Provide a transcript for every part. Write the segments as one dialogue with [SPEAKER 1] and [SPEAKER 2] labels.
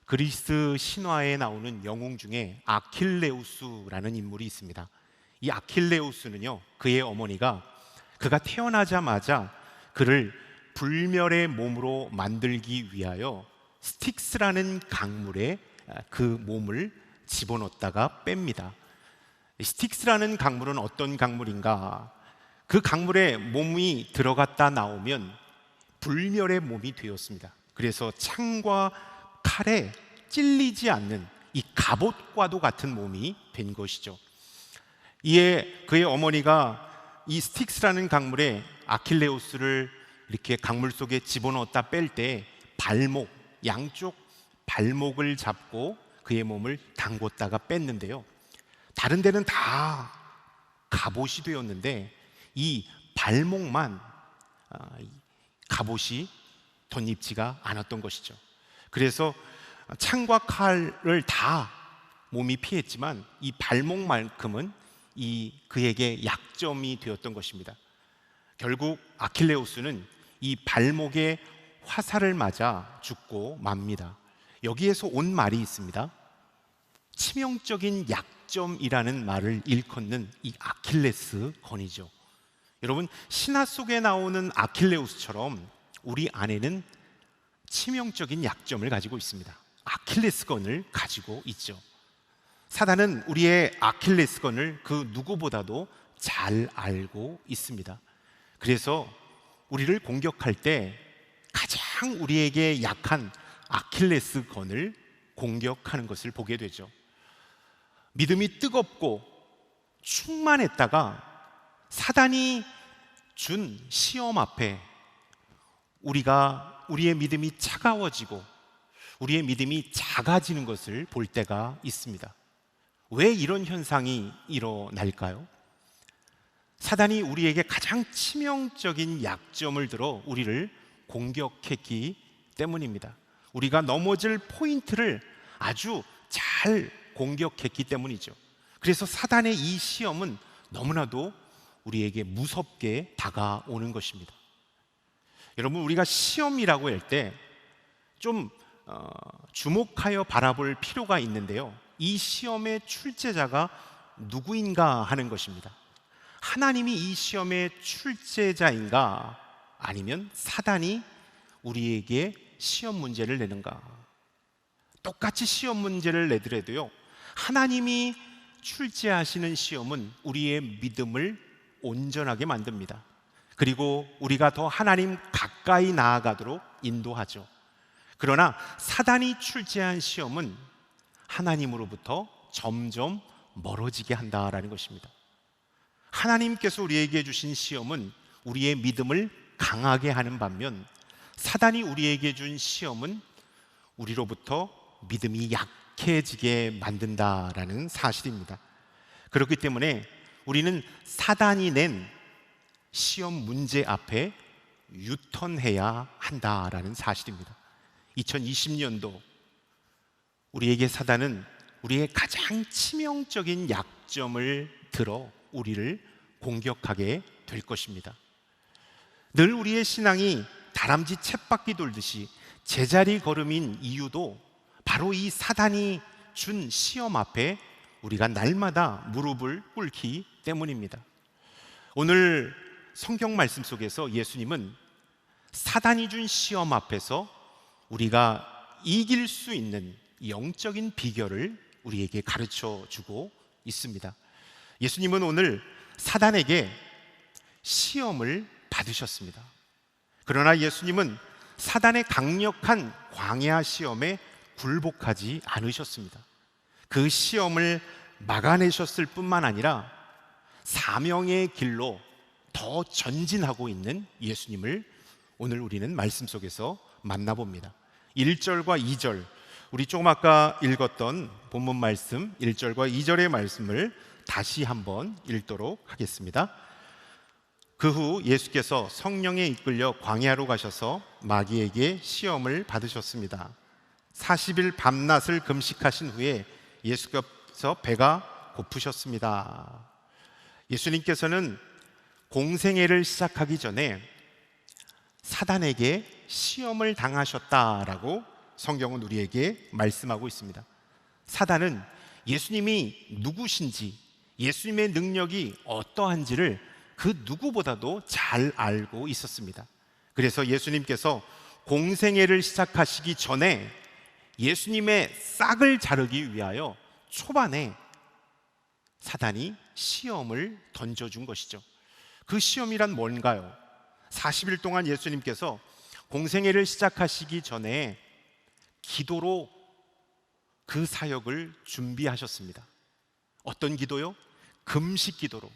[SPEAKER 1] 그리스 신화에 나오는 영웅 중에 아킬레우스라는 인물이 있습니다. 이 아킬레우스는요, 그의 어머니가 그가 태어나자마자 그를 불멸의 몸으로 만들기 위하여 스틱스라는 강물에 그 몸을 집어넣었다가 뺍니다. 스틱스라는 강물은 어떤 강물인가? 그 강물에 몸이 들어갔다 나오면 불멸의 몸이 되었습니다. 그래서 창과 칼에 찔리지 않는 이 갑옷과도 같은 몸이 된 것이죠. 이에 그의 어머니가 이 스틱스라는 강물에 아킬레우스를 이렇게 강물 속에 집어넣었다 뺄 때 발목, 양쪽 발목을 잡고 그의 몸을 담궜다가 뺐는데요, 다른 데는 다 갑옷이 되었는데 이 발목만 갑옷이 덧입지가 않았던 것이죠. 그래서 창과 칼을 다 몸이 피했지만 이 발목만큼은 그에게 약점이 되었던 것입니다. 결국 아킬레우스는 이 발목에 화살을 맞아 죽고 맙니다. 여기에서 온 말이 있습니다. 치명적인 약점이라는 말을 일컫는 이 아킬레스 건이죠. 여러분, 신화 속에 나오는 아킬레우스처럼 우리 안에는 치명적인 약점을 가지고 있습니다. 아킬레스건을 가지고 있죠. 사단은 우리의 아킬레스건을 그 누구보다도 잘 알고 있습니다. 그래서 우리를 공격할 때 가장 우리에게 약한 아킬레스건을 공격하는 것을 보게 되죠. 믿음이 뜨겁고 충만했다가 사단이 준 시험 앞에 우리의 믿음이 차가워지고 우리의 믿음이 작아지는 것을 볼 때가 있습니다. 왜 이런 현상이 일어날까요? 사단이 우리에게 가장 치명적인 약점을 들어 우리를 공격했기 때문입니다. 우리가 넘어질 포인트를 아주 잘 공격했기 때문이죠. 그래서 사단의 이 시험은 너무나도 우리에게 무섭게 다가오는 것입니다. 여러분, 우리가 시험이라고 할 때 좀 주목하여 바라볼 필요가 있는데요, 이 시험의 출제자가 누구인가 하는 것입니다. 하나님이 이 시험의 출제자인가, 아니면 사단이 우리에게 시험 문제를 내는가? 똑같이 시험 문제를 내더라도요, 하나님이 출제하시는 시험은 우리의 믿음을 온전하게 만듭니다. 그리고 우리가 더 하나님 가까이 나아가도록 인도하죠. 그러나 사단이 출제한 시험은 하나님으로부터 점점 멀어지게 한다라는 것입니다. 하나님께서 우리에게 주신 시험은 우리의 믿음을 강하게 하는 반면, 사단이 우리에게 준 시험은 우리로부터 믿음이 약해지게 만든다라는 사실입니다. 그렇기 때문에 우리는 사단이 낸 시험 문제 앞에 유턴해야 한다라는 사실입니다. 2020년도 우리에게 사단은 우리의 가장 치명적인 약점을 들어 우리를 공격하게 될 것입니다. 늘 우리의 신앙이 다람쥐 쳇바퀴 돌듯이 제자리 걸음인 이유도 바로 이 사단이 준 시험 앞에 우리가 날마다 무릎을 꿇기 때문입니다. 오늘 성경 말씀 속에서 예수님은 사단이 준 시험 앞에서 우리가 이길 수 있는 영적인 비결을 우리에게 가르쳐 주고 있습니다. 예수님은 오늘 사단에게 시험을 받으셨습니다. 그러나 예수님은 사단의 강력한 광야 시험에 굴복하지 않으셨습니다. 그 시험을 막아내셨을 뿐만 아니라 사명의 길로 더 전진하고 있는 예수님을 오늘 우리는 말씀 속에서 만나봅니다. 1절과 2절, 우리 조금 아까 읽었던 본문 말씀 1절과 2절의 말씀을 다시 한번 읽도록 하겠습니다. 그 후 예수께서 성령에 이끌려 광야로 가셔서 마귀에게 시험을 받으셨습니다. 40일 밤낮을 금식하신 후에 예수께서 배가 고프셨습니다. 예수님께서는 공생애를 시작하기 전에 사단에게 시험을 당하셨다라고 성경은 우리에게 말씀하고 있습니다. 사단은 예수님이 누구신지, 예수님의 능력이 어떠한지를 그 누구보다도 잘 알고 있었습니다. 그래서 예수님께서 공생애를 시작하시기 전에 예수님의 싹을 자르기 위하여 초반에 사단이 시험을 던져준 것이죠. 그 시험이란 뭔가요? 40일 동안 예수님께서 공생애를 시작하시기 전에 기도로 그 사역을 준비하셨습니다. 어떤 기도요? 금식 기도로.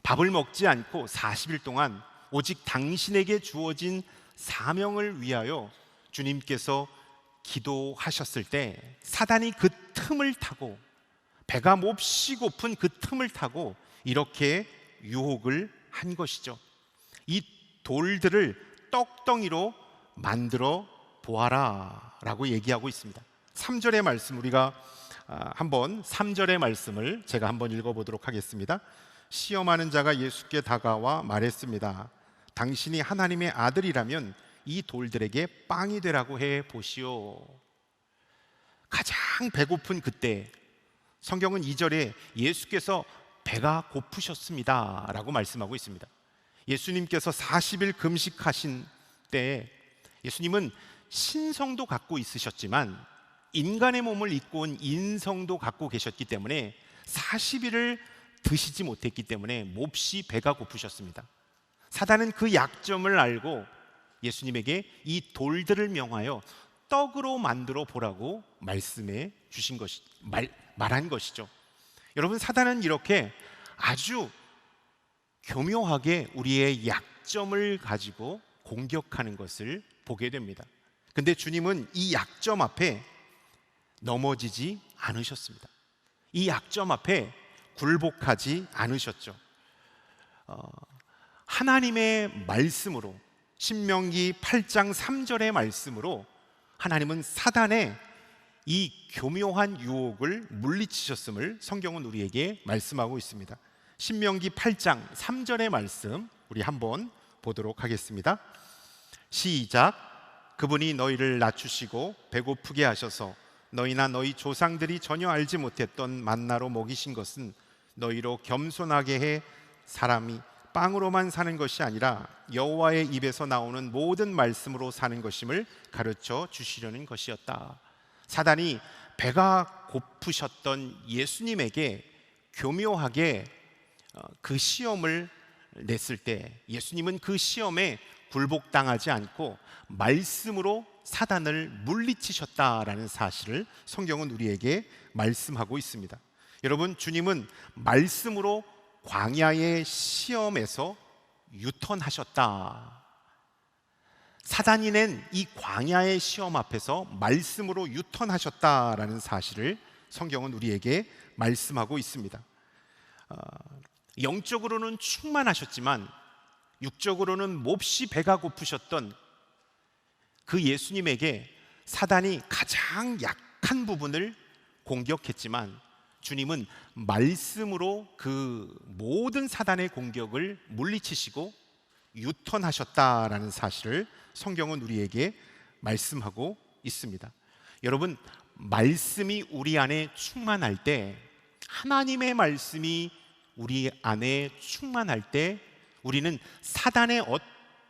[SPEAKER 1] 밥을 먹지 않고 40일 동안 오직 당신에게 주어진 사명을 위하여 주님께서 기도하셨을 때 사단이 그 틈을 타고, 배가 몹시 고픈 그 틈을 타고 이렇게 유혹을 한 것이죠. 이 돌들을 떡덩이로 만들어 보아라 라고 얘기하고 있습니다. 3절의 말씀, 우리가 한번 3절의 말씀을 제가 한번 읽어보도록 하겠습니다. 시험하는 자가 예수께 다가와 말했습니다. 당신이 하나님의 아들이라면 이 돌들에게 빵이 되라고 해 보시오. 가장 배고픈 그때 성경은 2절에 예수께서 배가 고프셨습니다 라고 말씀하고 있습니다. 예수님께서 40일 금식하신 때 예수님은 신성도 갖고 있으셨지만 인간의 몸을 입고 온 인성도 갖고 계셨기 때문에 40일을 드시지 못했기 때문에 몹시 배가 고프셨습니다. 사단은 그 약점을 알고 예수님에게 이 돌들을 명하여 떡으로 만들어 보라고 말씀해 주신 것이 말한 것이죠. 여러분, 사단은 이렇게 아주 교묘하게 우리의 약점을 가지고 공격하는 것을 보게 됩니다. 근데 주님은 이 약점 앞에 넘어지지 않으셨습니다. 이 약점 앞에 굴복하지 않으셨죠. 하나님의 말씀으로, 신명기 8장 3절의 말씀으로 하나님은 사단의 이 교묘한 유혹을 물리치셨음을 성경은 우리에게 말씀하고 있습니다. 신명기 8장 3절의 말씀 우리 한번 보도록 하겠습니다. 시작. 그분이 너희를 낮추시고 배고프게 하셔서 너희나 너희 조상들이 전혀 알지 못했던 만나로 먹이신 것은 너희로 겸손하게 해 사람이 빵으로만 사는 것이 아니라 여호와의 입에서 나오는 모든 말씀으로 사는 것임을 가르쳐 주시려는 것이었다. 사단이 배가 고프셨던 예수님에게 교묘하게 그 시험을 냈을 때 예수님은 그 시험에 굴복당하지 않고 말씀으로 사단을 물리치셨다라는 사실을 성경은 우리에게 말씀하고 있습니다. 여러분, 주님은 말씀으로 광야의 시험에서 유턴하셨다. 사단이 낸 이 광야의 시험 앞에서 말씀으로 유턴하셨다라는 사실을 성경은 우리에게 말씀하고 있습니다. 영적으로는 충만하셨지만 육적으로는 몹시 배가 고프셨던 그 예수님에게 사단이 가장 약한 부분을 공격했지만 주님은 말씀으로 그 모든 사단의 공격을 물리치시고 유턴하셨다라는 사실을 성경은 우리에게 말씀하고 있습니다. 여러분, 말씀이 우리 안에 충만할 때, 하나님의 말씀이 우리 안에 충만할 때 우리는 사단의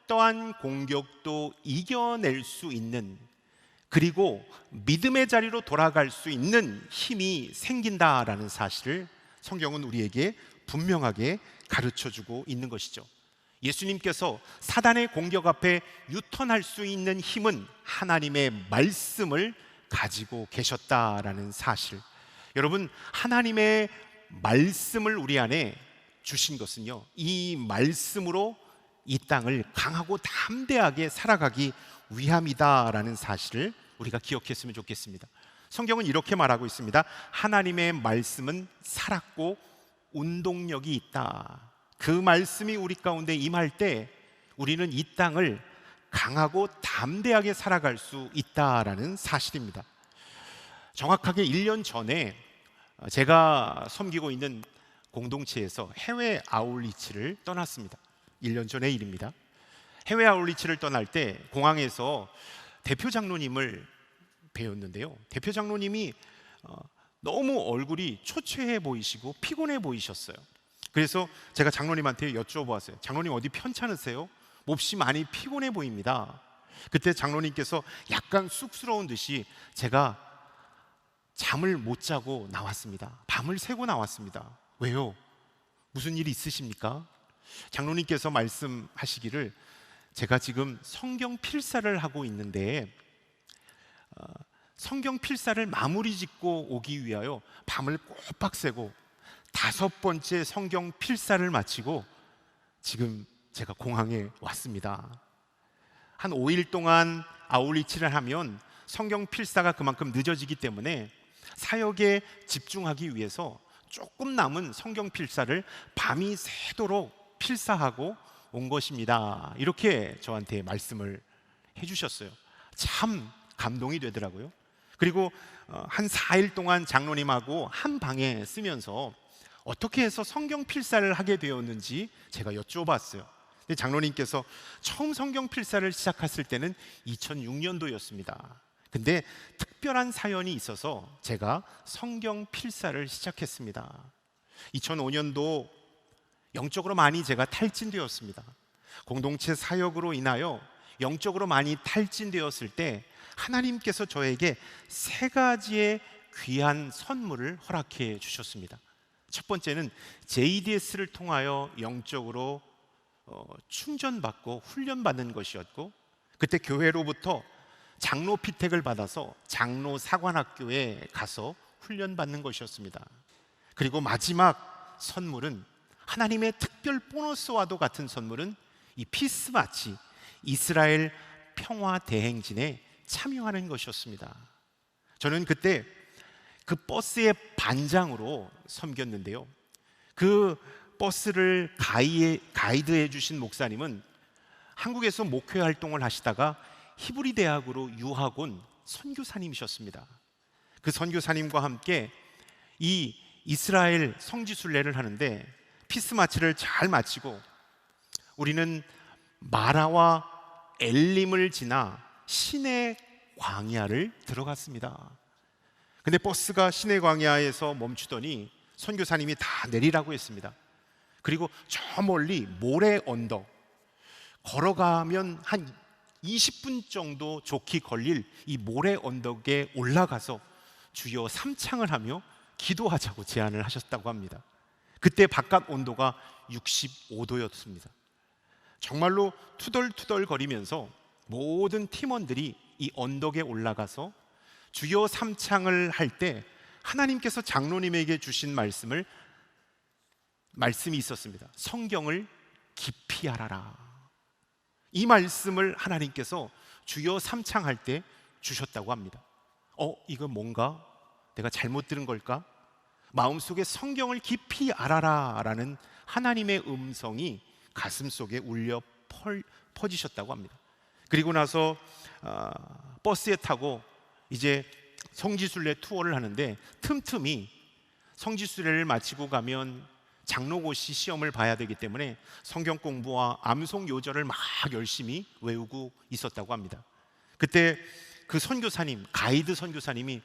[SPEAKER 1] 어떠한 공격도 이겨낼 수 있는, 그리고 믿음의 자리로 돌아갈 수 있는 힘이 생긴다라는 사실을 성경은 우리에게 분명하게 가르쳐주고 있는 것이죠. 예수님께서 사단의 공격 앞에 유턴할 수 있는 힘은 하나님의 말씀을 가지고 계셨다라는 사실. 여러분, 하나님의 말씀을 우리 안에 주신 것은요, 이 말씀으로 이 땅을 강하고 담대하게 살아가기 위함이다라는 사실을 우리가 기억했으면 좋겠습니다. 성경은 이렇게 말하고 있습니다. 하나님의 말씀은 살았고 운동력이 있다. 그 말씀이 우리 가운데 임할 때 우리는 이 땅을 강하고 담대하게 살아갈 수 있다라는 사실입니다. 정확하게 1년 전에 제가 섬기고 있는 공동체에서 해외 아웃리치를 떠났습니다. 1년 전의 일입니다. 해외 아웃리치를 떠날 때 공항에서 대표 장로님을 배웠는데요. 대표 장로님이 너무 얼굴이 초췌해 보이시고 피곤해 보이셨어요. 그래서 제가 장로님한테 여쭤보았어요. 장로님 어디 편찮으세요? 몹시 많이 피곤해 보입니다. 그때 장로님께서 약간 쑥스러운 듯이 제가 잠을 못 자고 나왔습니다. 밤을 새고 나왔습니다. 왜요? 무슨 일이 있으십니까? 장로님께서 말씀하시기를 제가 지금 성경 필사를 하고 있는데 성경 필사를 마무리 짓고 오기 위하여 밤을 꼬박 새고 5번째 성경 필사를 마치고 지금 제가 공항에 왔습니다. 한 5일 동안 아울리치를 하면 성경 필사가 그만큼 늦어지기 때문에 사역에 집중하기 위해서 조금 남은 성경 필사를 밤이 새도록 필사하고 온 것입니다. 이렇게 저한테 말씀을 해주셨어요. 참 감동이 되더라고요. 그리고 한 4일 동안 장로님하고 한 방에 쓰면서 어떻게 해서 성경 필사를 하게 되었는지 제가 여쭤봤어요. 근데 장로님께서 처음 성경 필사를 시작했을 때는 2006년도였습니다. 근데 특별한 사연이 있어서 제가 성경 필사를 시작했습니다. 2005년도 영적으로 많이 제가 탈진되었습니다. 공동체 사역으로 인하여 영적으로 많이 탈진되었을 때 하나님께서 저에게 3가지의 귀한 선물을 허락해 주셨습니다. 첫 번째는 JDS를 통하여 영적으로 충전받고 훈련받는 것이었고, 그때 교회로부터 장로 피택을 받아서 장로 사관학교에 가서 훈련받는 것이었습니다. 그리고 마지막 선물은 하나님의 특별 보너스와도 같은 선물은 이 피스마치 이스라엘 평화 대행진에 참여하는 것이었습니다. 저는 그때 그 버스의 반장으로 섬겼는데요. 그 버스를 가이드해 주신 목사님은 한국에서 목회 활동을 하시다가 히브리 대학으로 유학 온 선교사님이셨습니다. 그 선교사님과 함께 이 이스라엘 성지순례를 하는데 피스마치를 잘 마치고 우리는 마라와 엘림을 지나 시내 광야를 들어갔습니다. 근데 버스가 시내 광야에서 멈추더니 선교사님이 다 내리라고 했습니다. 그리고 저 멀리 모래 언덕, 걸어가면 한 20분 정도 좋게 걸릴 이 모래 언덕에 올라가서 주여 삼창을 하며 기도하자고 제안을 하셨다고 합니다. 그때 바깥 온도가 65도였습니다. 정말로 투덜투덜 거리면서 모든 팀원들이 이 언덕에 올라가서 주여 삼창을 할 때 하나님께서 장로님에게 주신 말씀이 있었습니다. 성경을 깊이 알아라. 이 말씀을 하나님께서 주여 삼창할 때 주셨다고 합니다. 이거 뭔가 내가 잘못 들은 걸까? 마음속에 성경을 깊이 알아라 라는 하나님의 음성이 가슴속에 울려 퍼지셨다고 합니다. 그리고 나서 버스에 타고 이제 성지순례 투어를 하는데 틈틈이 성지순례를 마치고 가면 장로고시 시험을 봐야 되기 때문에 성경 공부와 암송 요절을 막 열심히 외우고 있었다고 합니다. 그때 그 선교사님, 가이드 선교사님이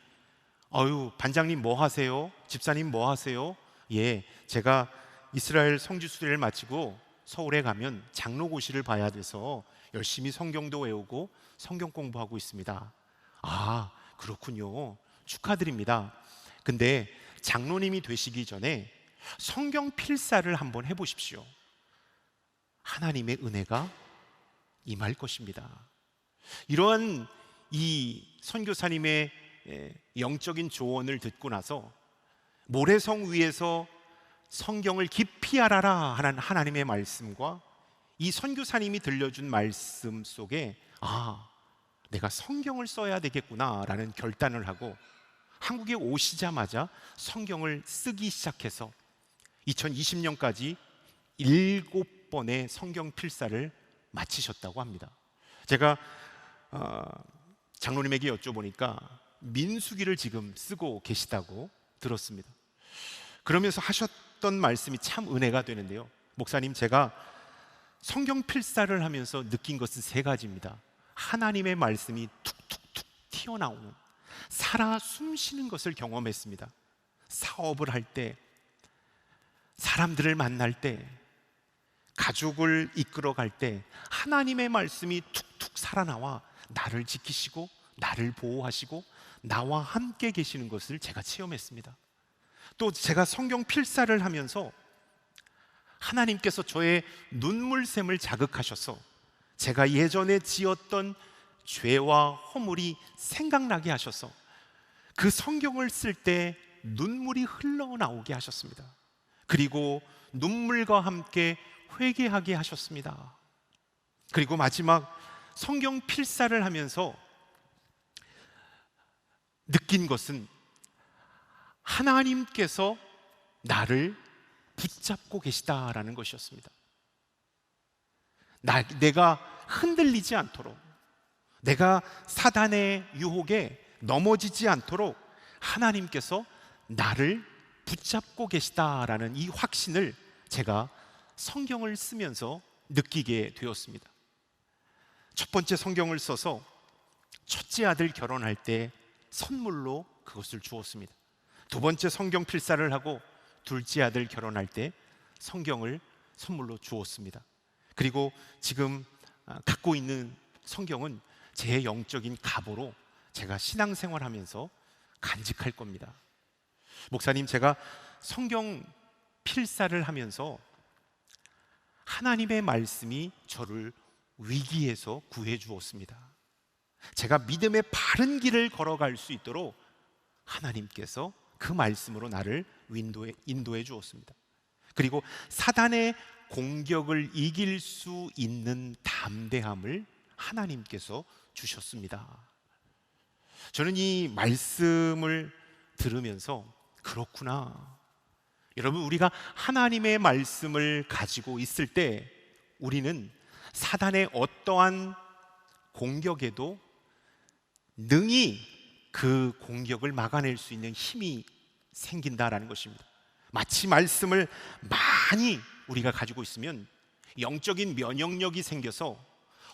[SPEAKER 1] 반장님 뭐 하세요? 집사님 뭐 하세요? 예, 제가 이스라엘 성지순례를 마치고 서울에 가면 장로고시를 봐야 돼서 열심히 성경도 외우고 성경 공부하고 있습니다. 아, 그렇군요. 축하드립니다. 근데 장로님이 되시기 전에 성경 필사를 한번 해보십시오. 하나님의 은혜가 임할 것입니다. 이러한 이 선교사님의 영적인 조언을 듣고 나서 모래성 위에서 성경을 깊이 알아라 하는 하나님의 말씀과 이 선교사님이 들려준 말씀 속에 내가 성경을 써야 되겠구나 라는 결단을 하고 한국에 오시자마자 성경을 쓰기 시작해서 2020년까지 7번의 성경 필사를 마치셨다고 합니다. 제가 장로님에게 여쭤보니까 민수기를 지금 쓰고 계시다고 들었습니다. 그러면서 하셨던 말씀이 참 은혜가 되는데요. 목사님, 제가 성경 필사를 하면서 느낀 것은 3가지입니다. 하나님의 말씀이 툭툭툭 튀어나오는, 살아 숨쉬는 것을 경험했습니다. 사업을 할 때, 사람들을 만날 때, 가족을 이끌어 갈 때 하나님의 말씀이 툭툭 살아나와 나를 지키시고 나를 보호하시고 나와 함께 계시는 것을 제가 체험했습니다. 또 제가 성경 필사를 하면서 하나님께서 저의 눈물샘을 자극하셔서 제가 예전에 지었던 죄와 허물이 생각나게 하셔서 그 성경을 쓸 때 눈물이 흘러나오게 하셨습니다. 그리고 눈물과 함께 회개하게 하셨습니다. 그리고 마지막 성경 필사를 하면서 느낀 것은 하나님께서 나를 붙잡고 계시다라는 것이었습니다. 내가 흔들리지 않도록, 내가 사단의 유혹에 넘어지지 않도록 하나님께서 나를 붙잡고 계시다라는 이 확신을 제가 성경을 쓰면서 느끼게 되었습니다. 첫 번째 성경을 써서 첫째 아들 결혼할 때 선물로 그것을 주었습니다. 두 번째 성경 필사를 하고 둘째 아들 결혼할 때 성경을 선물로 주었습니다. 그리고 지금 갖고 있는 성경은 제 영적인 갑오로 제가 신앙생활하면서 간직할 겁니다. 목사님, 제가 성경 필사를 하면서 하나님의 말씀이 저를 위기에서 구해 주었습니다. 제가 믿음의 바른 길을 걸어갈 수 있도록 하나님께서 그 말씀으로 나를 인도해 주었습니다. 그리고 사단의 공격을 이길 수 있는 담대함을 하나님께서 주셨습니다. 저는 이 말씀을 들으면서 그렇구나, 여러분, 우리가 하나님의 말씀을 가지고 있을 때 우리는 사단의 어떠한 공격에도 능히 그 공격을 막아낼 수 있는 힘이 생긴다라는 것입니다. 마치 말씀을 많이 우리가 가지고 있으면 영적인 면역력이 생겨서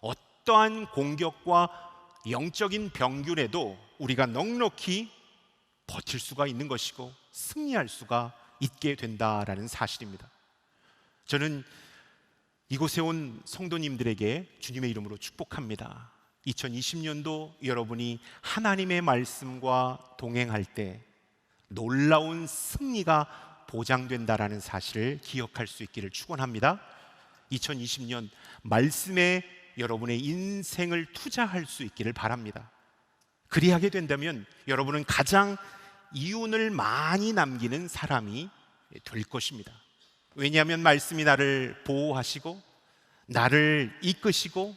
[SPEAKER 1] 어떠한 공격과 영적인 병균에도 우리가 넉넉히 버틸 수가 있는 것이고 승리할 수가 있게 된다라는 사실입니다. 저는 이곳에 온 성도님들에게 주님의 이름으로 축복합니다. 2020년도 여러분이 하나님의 말씀과 동행할 때 놀라운 승리가 보장된다라는 사실을 기억할 수 있기를 축원합니다. 2020년 말씀에 여러분의 인생을 투자할 수 있기를 바랍니다. 그리하게 된다면 여러분은 가장 이윤을 많이 남기는 사람이 될 것입니다. 왜냐하면 말씀이 나를 보호하시고 나를 이끄시고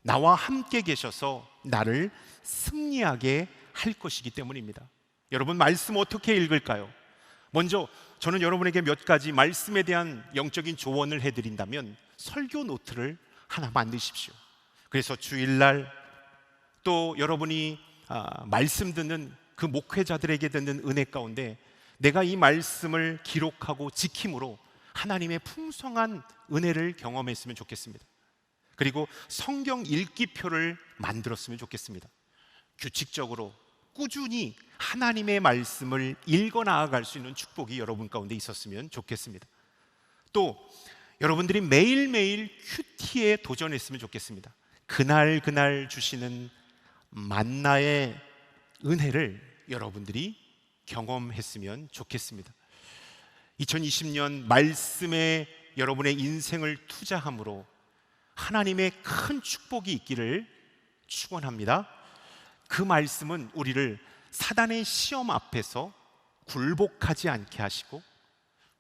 [SPEAKER 1] 나와 함께 계셔서 나를 승리하게 할 것이기 때문입니다. 여러분, 말씀 어떻게 읽을까요? 먼저 저는 여러분에게 몇 가지 말씀에 대한 영적인 조언을 해드린다면 설교 노트를 하나 만드십시오. 그래서 주일날 또 여러분이 말씀 듣는 그 목회자들에게 듣는 은혜 가운데 내가 이 말씀을 기록하고 지킴으로 하나님의 풍성한 은혜를 경험했으면 좋겠습니다. 그리고 성경 읽기표를 만들었으면 좋겠습니다. 규칙적으로 꾸준히 하나님의 말씀을 읽어 나아갈 수 있는 축복이 여러분 가운데 있었으면 좋겠습니다. 또 여러분들이 매일매일 큐티에 도전했으면 좋겠습니다. 그날 주시는 만나의 은혜를 여러분들이 경험했으면 좋겠습니다. 2020년 말씀에 여러분의 인생을 투자함으로 하나님의 큰 축복이 있기를 축원합니다. 그 말씀은 우리를 사단의 시험 앞에서 굴복하지 않게 하시고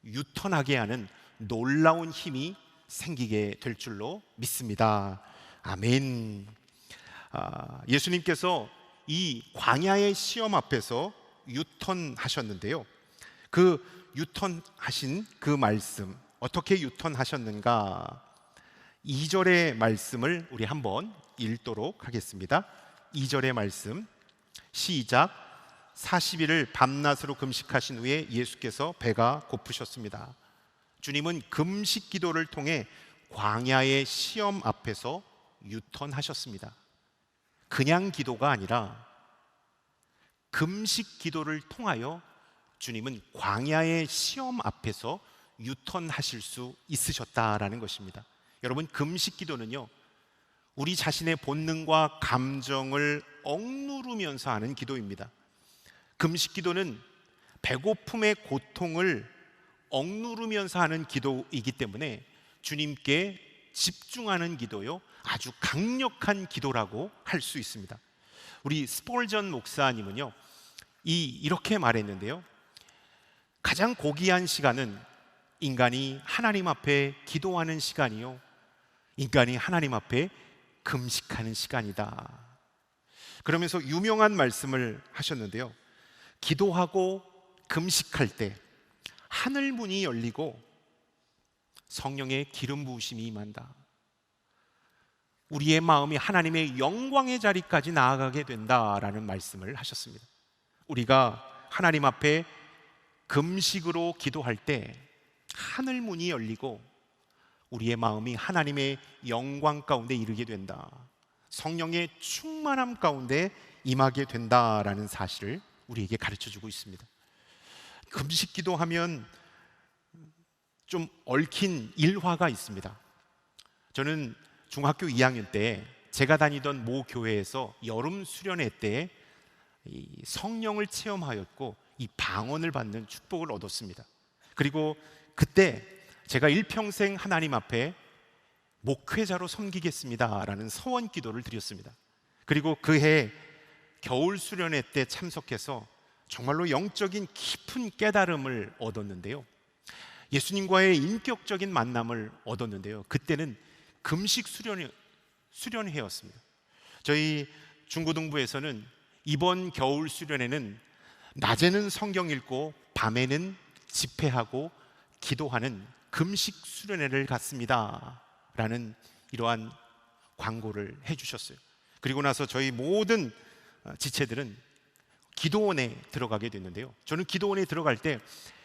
[SPEAKER 1] 유턴하게 하는 놀라운 힘이 생기게 될 줄로 믿습니다. 아멘. 예수님께서 이 광야의 시험 앞에서 유턴하셨는데요. 그 유턴하신 그 말씀, 어떻게 유턴하셨는가? 2절의 말씀을 우리 한번 읽도록 하겠습니다. 2절의 말씀 시작. 40일을 밤낮으로 금식하신 후에 예수께서 배가 고프셨습니다. 주님은 금식 기도를 통해 광야의 시험 앞에서 유턴하셨습니다. 그냥 기도가 아니라 금식 기도를 통하여 주님은 광야의 시험 앞에서 유턴하실 수 있으셨다라는 것입니다. 여러분, 금식 기도는요, 우리 자신의 본능과 감정을 억누르면서 하는 기도입니다. 금식 기도는 배고픔의 고통을 억누르면서 하는 기도이기 때문에 주님께 집중하는 기도요, 아주 강력한 기도라고 할 수 있습니다. 우리 스폴전 목사님은요, 이렇게 말했는데요, 가장 고귀한 시간은 인간이 하나님 앞에 기도하는 시간이요, 인간이 하나님 앞에 금식하는 시간이다. 그러면서 유명한 말씀을 하셨는데요, 기도하고 금식할 때 하늘 문이 열리고 성령의 기름 부으심이 임한다. 우리의 마음이 하나님의 영광의 자리까지 나아가게 된다라는 말씀을 하셨습니다. 우리가 하나님 앞에 금식으로 기도할 때 하늘 문이 열리고 우리의 마음이 하나님의 영광 가운데 이르게 된다, 성령의 충만함 가운데 임하게 된다라는 사실을 우리에게 가르쳐주고 있습니다. 금식 기도하면 좀 얽힌 일화가 있습니다. 저는 중학교 2학년 때 제가 다니던 모 교회에서 여름 수련회 때 이 성령을 체험하였고 이 방언을 받는 축복을 얻었습니다. 그리고 그때 제가 일평생 하나님 앞에 목회자로 섬기겠습니다라는 서원 기도를 드렸습니다. 그리고 그해 겨울 수련회 때 참석해서 정말로 영적인 깊은 깨달음을 얻었는데요, 예수님과의 인격적인 만남을 얻었는데요, 그때는 금식 수련회였습니다. 저희 중고등부에서는 이번 겨울 수련회는 낮에는 성경 읽고 밤에는 집회하고 기도하는 금식 수련회를 갖습니다 라는 이러한 광고를 해주셨어요. 그리고 나서 저희 모든 지체들은 기도원에 들어가게 됐는데요, 저는 기도원에 들어갈 때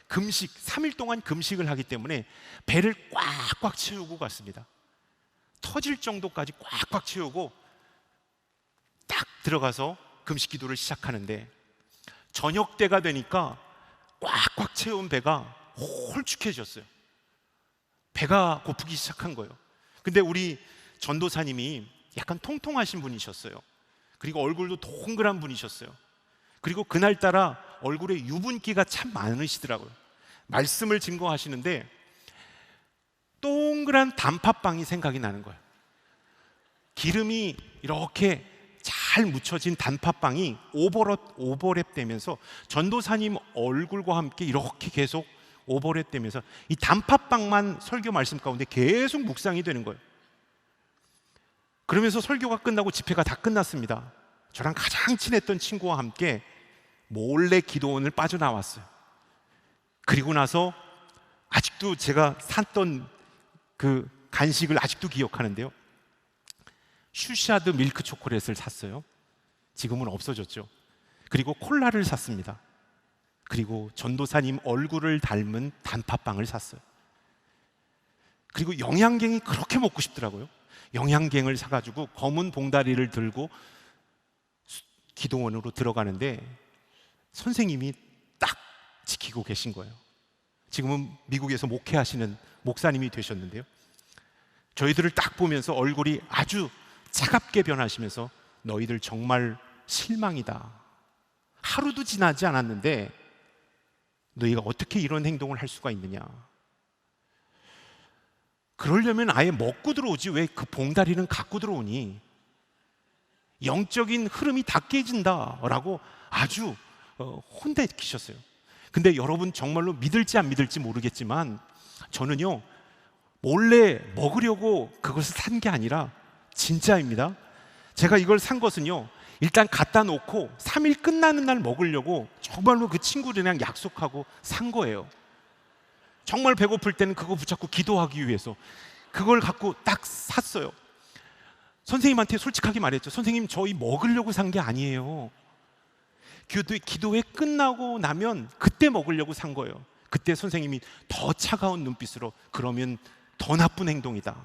[SPEAKER 1] 금식 3일 동안 금식을 하기 때문에 배를 꽉꽉 채우고 갔습니다. 터질 정도까지 꽉꽉 채우고 딱 들어가서 금식 기도를 시작하는데 저녁 때가 되니까 꽉꽉 채운 배가 홀쭉해졌어요. 배가 고프기 시작한 거예요. 근데 우리 전도사님이 약간 통통하신 분이셨어요. 그리고 얼굴도 동그란 분이셨어요. 그리고 그날따라 얼굴에 유분기가 참 많으시더라고요. 말씀을 증거하시는데 동그란 단팥빵이 생각이 나는 거예요. 기름이 이렇게 잘 묻혀진 단팥빵이 오버랩 되면서 전도사님 얼굴과 함께 이렇게 계속 오버랩 되면서 이 단팥빵만 설교 말씀 가운데 계속 묵상이 되는 거예요. 그러면서 설교가 끝나고 집회가 다 끝났습니다. 저랑 가장 친했던 친구와 함께 몰래 기도원을 빠져나왔어요. 그리고 나서 아직도 제가 샀던 그 간식을 아직도 기억하는데요, 슈샤드 밀크 초콜릿을 샀어요. 지금은 없어졌죠. 그리고 콜라를 샀습니다. 그리고 전도사님 얼굴을 닮은 단팥빵을 샀어요. 그리고 영양갱이 그렇게 먹고 싶더라고요. 영양갱을 사가지고 검은 봉다리를 들고 기도원으로 들어가는데 선생님이 딱 지키고 계신 거예요. 지금은 미국에서 목회하시는 목사님이 되셨는데요, 저희들을 딱 보면서 얼굴이 아주 차갑게 변하시면서 너희들 정말 실망이다. 하루도 지나지 않았는데 너희가 어떻게 이런 행동을 할 수가 있느냐. 그러려면 아예 먹고 들어오지 왜 그 봉다리는 갖고 들어오니. 영적인 흐름이 다 깨진다라고 아주 혼내키셨어요. 근데 여러분 정말로 믿을지 안 믿을지 모르겠지만 저는요, 몰래 먹으려고 그것을 산 게 아니라 진짜입니다. 제가 이걸 산 것은요, 일단 갖다 놓고 3일 끝나는 날 먹으려고 정말로 그 친구들이랑 약속하고 산 거예요. 정말 배고플 때는 그거 붙잡고 기도하기 위해서 그걸 갖고 딱 샀어요. 선생님한테 솔직하게 말했죠. 선생님, 저희 먹으려고 산 게 아니에요. 기도회 끝나고 나면 그때 먹으려고 산 거예요. 그때 선생님이 더 차가운 눈빛으로 그러면 더 나쁜 행동이다.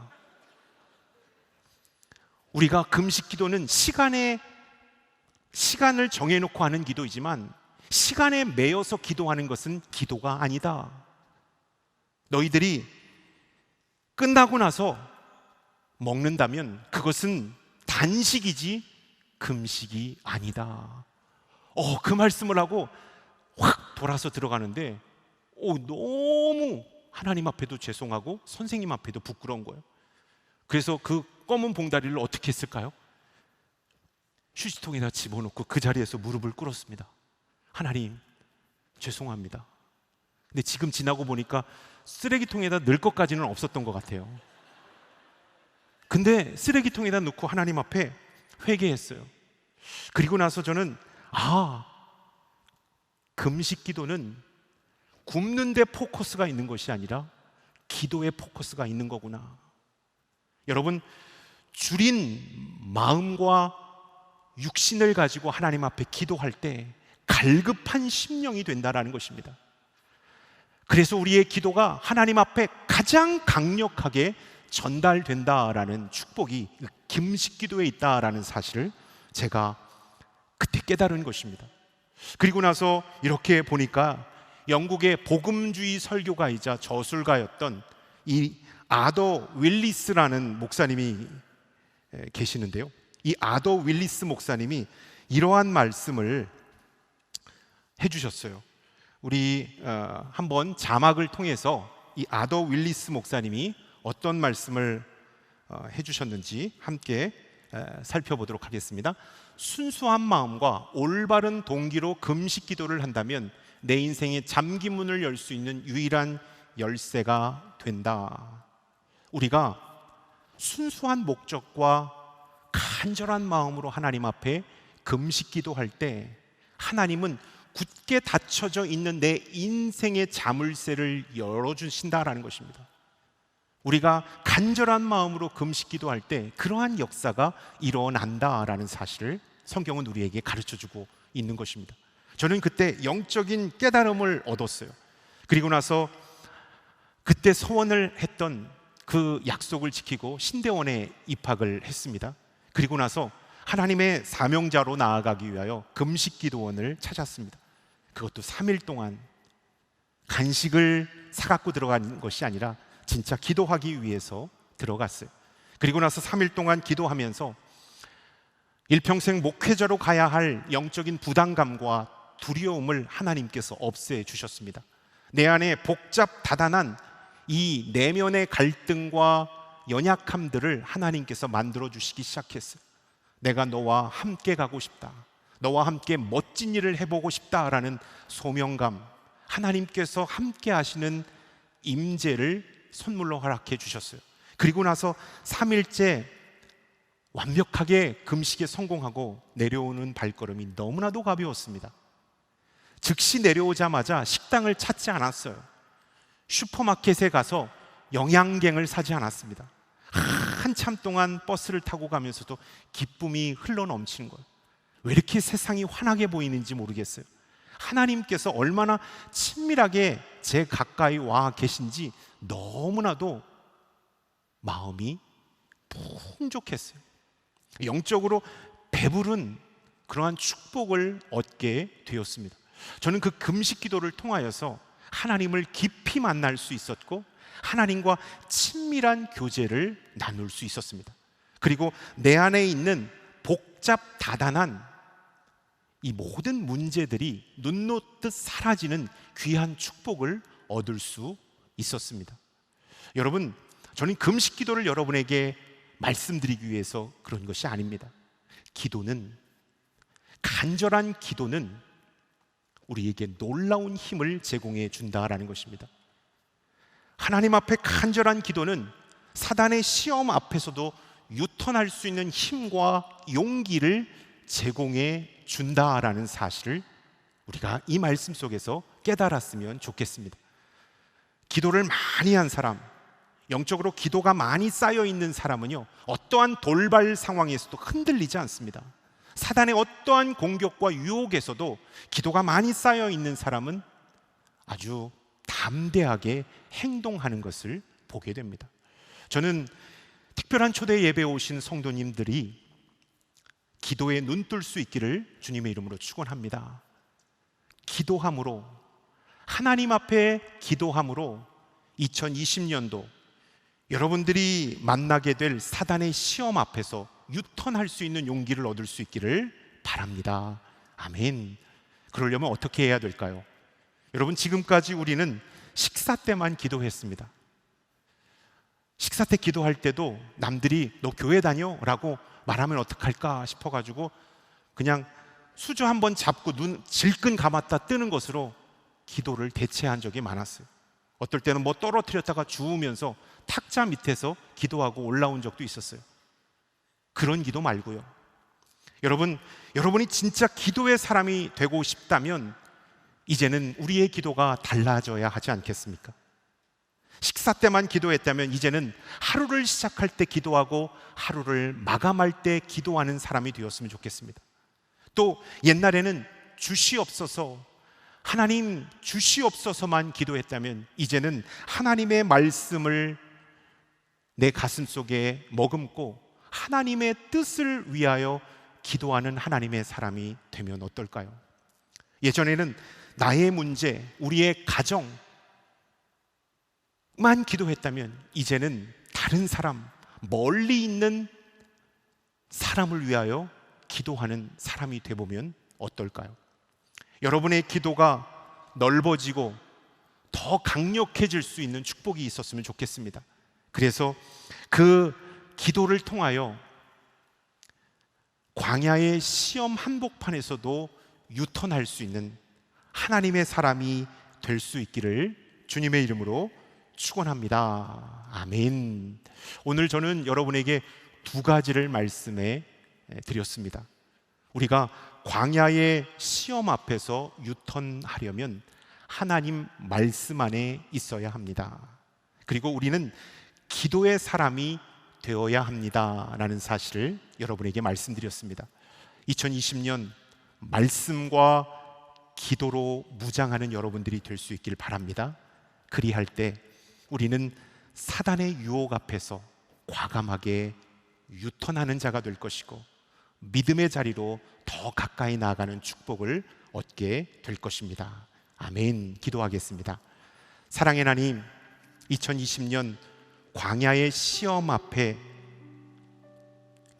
[SPEAKER 1] 우리가 금식 기도는 시간을 정해놓고 하는 기도이지만 시간에 매여서 기도하는 것은 기도가 아니다. 너희들이 끝나고 나서 먹는다면 그것은 단식이지 금식이 아니다. 그 말씀을 하고 확 돌아서 들어가는데 너무 하나님 앞에도 죄송하고 선생님 앞에도 부끄러운 거예요. 그래서 그 검은 봉다리를 어떻게 했을까요? 휴지통에다 집어넣고 그 자리에서 무릎을 꿇었습니다. 하나님, 죄송합니다. 근데 지금 지나고 보니까 쓰레기통에다 넣을 것까지는 없었던 것 같아요. 근데 쓰레기통에다 넣고 하나님 앞에 회개했어요. 그리고 나서 저는 금식 기도는 굶는 데 포커스가 있는 것이 아니라 기도에 포커스가 있는 거구나. 여러분, 줄인 마음과 육신을 가지고 하나님 앞에 기도할 때 갈급한 심령이 된다라는 것입니다. 그래서 우리의 기도가 하나님 앞에 가장 강력하게 전달된다라는 축복이 금식 기도에 있다라는 사실을 제가 그때 깨달은 것입니다. 그리고 나서 이렇게 보니까 영국의 복음주의 설교가이자 저술가였던 이 아더 윌리스라는 목사님이 계시는데요. 이 아더 윌리스 목사님이 이러한 말씀을 해주셨어요. 우리 한번 자막을 통해서 이 아더 윌리스 목사님이 어떤 말씀을 해주셨는지 함께 살펴보도록 하겠습니다. 순수한 마음과 올바른 동기로 금식 기도를 한다면 내 인생의 잠기문을 열 수 있는 유일한 열쇠가 된다. 우리가 순수한 목적과 간절한 마음으로 하나님 앞에 금식 기도할 때 하나님은 굳게 닫혀져 있는 내 인생의 자물쇠를 열어주신다라는 것입니다. 우리가 간절한 마음으로 금식 기도할 때 그러한 역사가 일어난다라는 사실을 성경은 우리에게 가르쳐주고 있는 것입니다. 저는 그때 영적인 깨달음을 얻었어요. 그리고 나서 그때 소원을 했던 그 약속을 지키고 신대원에 입학을 했습니다. 그리고 나서 하나님의 사명자로 나아가기 위하여 금식 기도원을 찾았습니다. 그것도 3일 동안 간식을 사갖고 들어간 것이 아니라 진짜 기도하기 위해서 들어갔어요. 그리고 나서 3일 동안 기도하면서 일평생 목회자로 가야 할 영적인 부담감과 두려움을 하나님께서 없애 주셨습니다. 내 안에 복잡 다단한 이 내면의 갈등과 연약함들을 하나님께서 만들어 주시기 시작했어요. 내가 너와 함께 가고 싶다, 너와 함께 멋진 일을 해보고 싶다라는 소명감, 하나님께서 함께 하시는 임재를 선물로 허락해 주셨어요. 그리고 나서 3일째 완벽하게 금식에 성공하고 내려오는 발걸음이 너무나도 가벼웠습니다. 즉시 내려오자마자 식당을 찾지 않았어요. 슈퍼마켓에 가서 영양갱을 사지 않았습니다. 한참 동안 버스를 타고 가면서도 기쁨이 흘러넘치는 거예요. 왜 이렇게 세상이 환하게 보이는지 모르겠어요. 하나님께서 얼마나 친밀하게 제 가까이 와 계신지 너무나도 마음이 풍족했어요. 영적으로 배부른 그러한 축복을 얻게 되었습니다. 저는 그 금식 기도를 통하여서 하나님을 깊이 만날 수 있었고 하나님과 친밀한 교제를 나눌 수 있었습니다. 그리고 내 안에 있는 복잡 다단한 이 모든 문제들이 눈 놓듯 사라지는 귀한 축복을 얻을 수 있었습니다. 여러분, 저는 금식 기도를 여러분에게 말씀드리기 위해서 그런 것이 아닙니다. 간절한 기도는 우리에게 놀라운 힘을 제공해 준다라는 것입니다. 하나님 앞에 간절한 기도는 사단의 시험 앞에서도 유턴할 수 있는 힘과 용기를 제공해 준다라는 사실을 우리가 이 말씀 속에서 깨달았으면 좋겠습니다. 기도를 많이 한 사람, 영적으로 기도가 많이 쌓여 있는 사람은요, 어떠한 돌발 상황에서도 흔들리지 않습니다. 사단의 어떠한 공격과 유혹에서도 기도가 많이 쌓여 있는 사람은 아주 담대하게 행동하는 것을 보게 됩니다. 저는 특별한 초대 예배에 오신 성도님들이 기도에 눈 뜰 수 있기를 주님의 이름으로 축원합니다. 기도함으로, 하나님 앞에 기도함으로 2020년도 여러분들이 만나게 될 사단의 시험 앞에서 유턴할 수 있는 용기를 얻을 수 있기를 바랍니다. 아멘. 그러려면 어떻게 해야 될까요? 여러분, 지금까지 우리는 식사 때만 기도했습니다. 식사 때 기도할 때도 남들이 너 교회 다녀? 라고 말하면 어떡할까 싶어가지고 그냥 수저 한번 잡고 눈 질끈 감았다 뜨는 것으로 기도를 대체한 적이 많았어요. 어떨 때는 뭐 떨어뜨렸다가 주우면서 탁자 밑에서 기도하고 올라온 적도 있었어요. 그런 기도 말고요. 여러분이 진짜 기도의 사람이 되고 싶다면 이제는 우리의 기도가 달라져야 하지 않겠습니까? 식사 때만 기도했다면 이제는 하루를 시작할 때 기도하고 하루를 마감할 때 기도하는 사람이 되었으면 좋겠습니다. 또 옛날에는 주시옵소서, 하나님 주시옵소서만 기도했다면 이제는 하나님의 말씀을 내 가슴 속에 머금고 하나님의 뜻을 위하여 기도하는 하나님의 사람이 되면 어떨까요? 예전에는 나의 문제, 우리의 가정만 기도했다면 이제는 다른 사람, 멀리 있는 사람을 위하여 기도하는 사람이 되보면 어떨까요? 여러분의 기도가 넓어지고 더 강력해질 수 있는 축복이 있었으면 좋겠습니다. 그래서 그 기도를 통하여 광야의 시험 한복판에서도 유턴할 수 있는 하나님의 사람이 될 수 있기를 주님의 이름으로 축원합니다. 아멘. 오늘 저는 여러분에게 두 가지를 말씀해 드렸습니다. 우리가 광야의 시험 앞에서 유턴하려면 하나님 말씀 안에 있어야 합니다. 그리고 우리는 기도의 사람이 되어야 합니다라는 사실을 여러분에게 말씀드렸습니다. 2020년 말씀과 기도로 무장하는 여러분들이 될 수 있길 바랍니다. 그리할 때 우리는 사단의 유혹 앞에서 과감하게 유턴하는 자가 될 것이고 믿음의 자리로 더 가까이 나아가는 축복을 얻게 될 것입니다. 아멘. 기도하겠습니다. 사랑의 하나님, 2020년 광야의 시험 앞에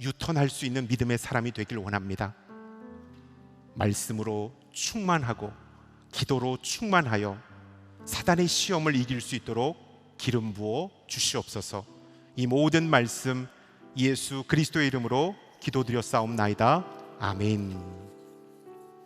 [SPEAKER 1] 유턴할 수 있는 믿음의 사람이 되길 원합니다. 말씀으로 충만하고 기도로 충만하여 사단의 시험을 이길 수 있도록 기름 부어 주시옵소서. 이 모든 말씀 예수 그리스도의 이름으로 기도드렸사옵나이다. 아멘.